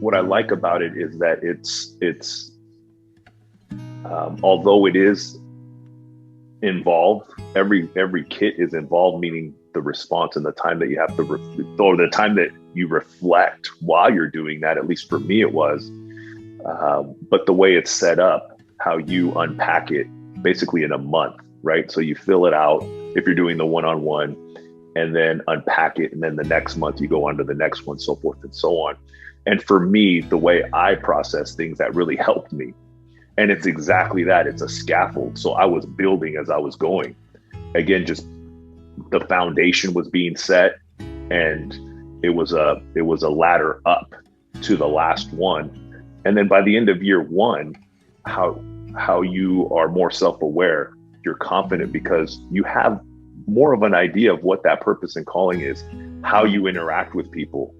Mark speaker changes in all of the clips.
Speaker 1: what I like about it is that although it is involved, every kit is involved, meaning the response and the time that you have to or the time that you reflect while you're doing that. At least for me it was, but the way it's set up, how you unpack it basically in a month, right? So you fill it out if you're doing the one-on-one, and then unpack it, and then the next month you go on to the next one, so forth and so on. And for me, the way I process things, that really helped me. And it's exactly that. It's a scaffold. So I was building as I was going. Again, just the foundation was being set, and it was a ladder up to the last one. And then by the end of year one, how you are more self-aware, you're confident because you have more of an idea of what that purpose and calling is, how you interact with people,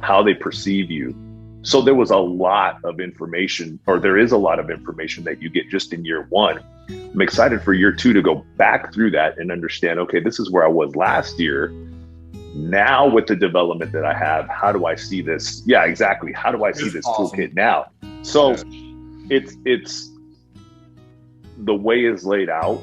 Speaker 1: how they perceive you. So there was a lot of information, or there is a lot of information that you get just in year one. I'm excited for year two to go back through that and understand, okay, this is where I was last year. Now with the development that I have, how do I see this? Yeah, exactly. How do I see this awesome toolkit now? So it's the way it's laid out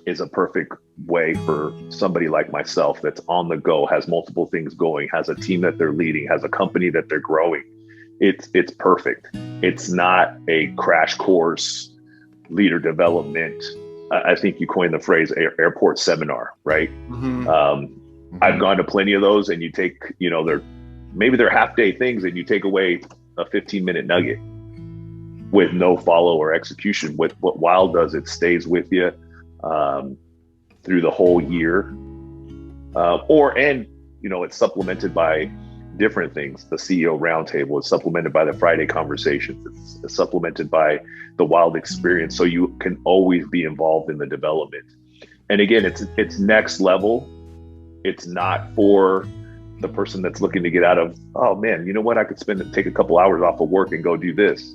Speaker 1: is a perfect way for somebody like myself that's on the go, has multiple things going, has a team that they're leading, has a company that they're growing. It's perfect. It's not a crash course leader development. I think you coined the phrase airport seminar, right? I've gone to plenty of those, and you take, they're half-day things, and you take away a 15-minute nugget with no follow or execution. With what WiLD does, it stays with you through the whole year, it's supplemented by different things. The CEO roundtable is supplemented by the Friday conversations. It's supplemented by the WiLD experience, so you can always be involved in the development. And again, it's next level. It's not for the person that's looking to get out of, oh man, you know what, I could take a couple hours off of work and go do this.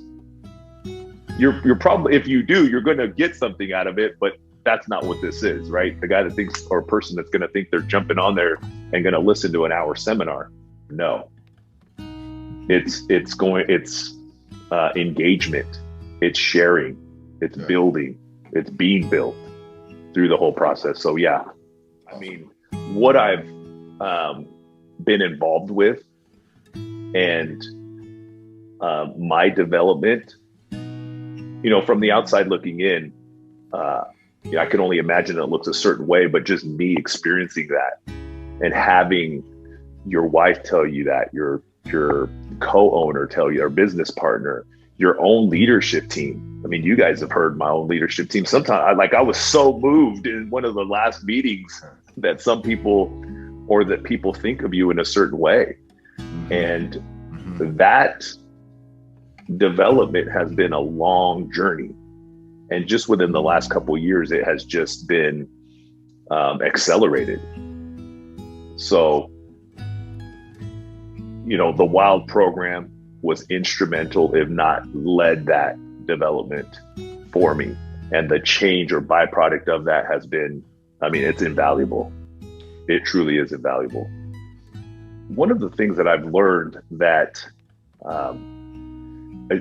Speaker 1: You're probably, if you do, you're going to get something out of it, but that's not what this is, right? The guy that thinks, or person that's going to think they're jumping on there and going to listen to an hour seminar. No, it's engagement, it's sharing, it's building, it's being built through the whole process. So yeah, I mean, what I've been involved with and my development, from the outside looking in, I can only imagine it looks a certain way, but just me experiencing that and having your wife tell you that, your co-owner tell you, or business partner, your own leadership team. I mean, you guys have heard my own leadership team. Sometimes I was so moved in one of the last meetings that some people, or that people think of you in a certain way. And that development has been a long journey. And just within the last couple of years, it has just been accelerated. So, the WiLD program was instrumental, if not led that development for me. And the change or byproduct of that has been, it's invaluable. It truly is invaluable. One of the things that I've learned that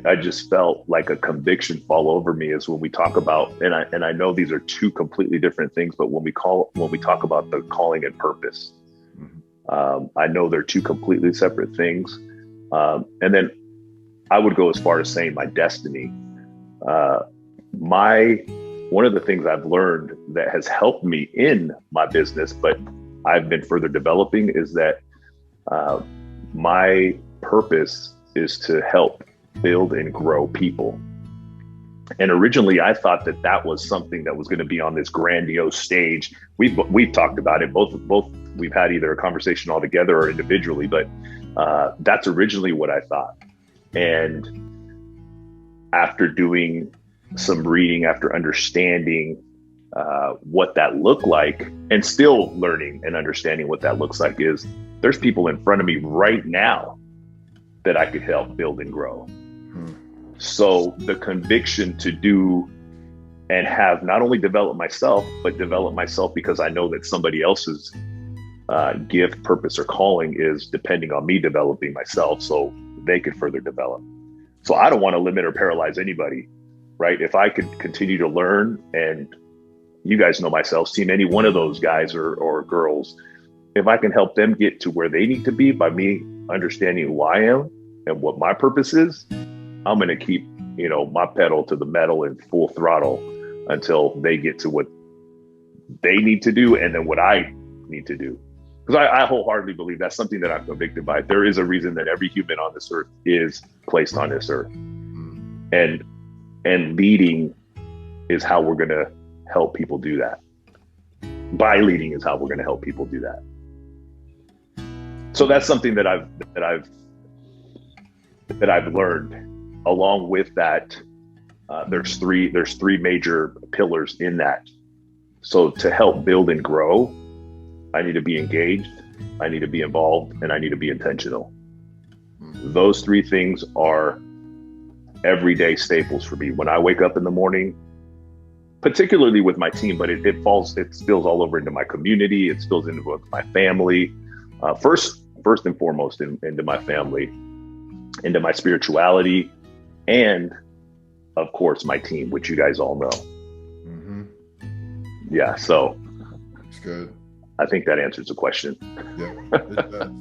Speaker 1: I just felt like a conviction fall over me is when we talk about, and I know these are two completely different things, but when we talk about the calling and purpose, I know they're two completely separate things. And then I would go as far as saying my destiny. One of the things I've learned that has helped me in my business, but I've been further developing, is that my purpose is to help build and grow people. And originally I thought that was something that was going to be on this grandiose stage. We've talked about it, both we've had either a conversation all together or individually, but that's originally what I thought. And after doing some reading, after understanding what that looked like, and still learning and understanding what that looks like, is there's people in front of me right now that I could help build and grow. So the conviction to do and have not only develop myself, but develop myself because I know that somebody else is gift, purpose, or calling is depending on me developing myself so they could further develop. So I don't want to limit or paralyze anybody, right? If I could continue to learn, and you guys know my sales team, any one of those guys or girls, if I can help them get to where they need to be by me understanding who I am and what my purpose is, I'm going to keep, my pedal to the metal in full throttle until they get to what they need to do and then what I need to do. Because I wholeheartedly believe that's something that I'm convicted by. There is a reason that every human on this earth is placed on this earth. And leading is how we're going to help people do that. By leading is how we're going to help people do that. So that's something that I've learned. Along with that, there's three major pillars in that. So to help build and grow, I need to be engaged, I need to be involved, and I need to be intentional. Those three things are everyday staples for me. When I wake up in the morning, particularly with my team, but it spills all over into my community, it spills into my family. First and foremost into my family, into my spirituality, and of course my team, which you guys all know.
Speaker 2: Mm-hmm.
Speaker 1: Yeah, so
Speaker 2: it's good.
Speaker 1: I think that answers the question.
Speaker 2: Yeah, it does.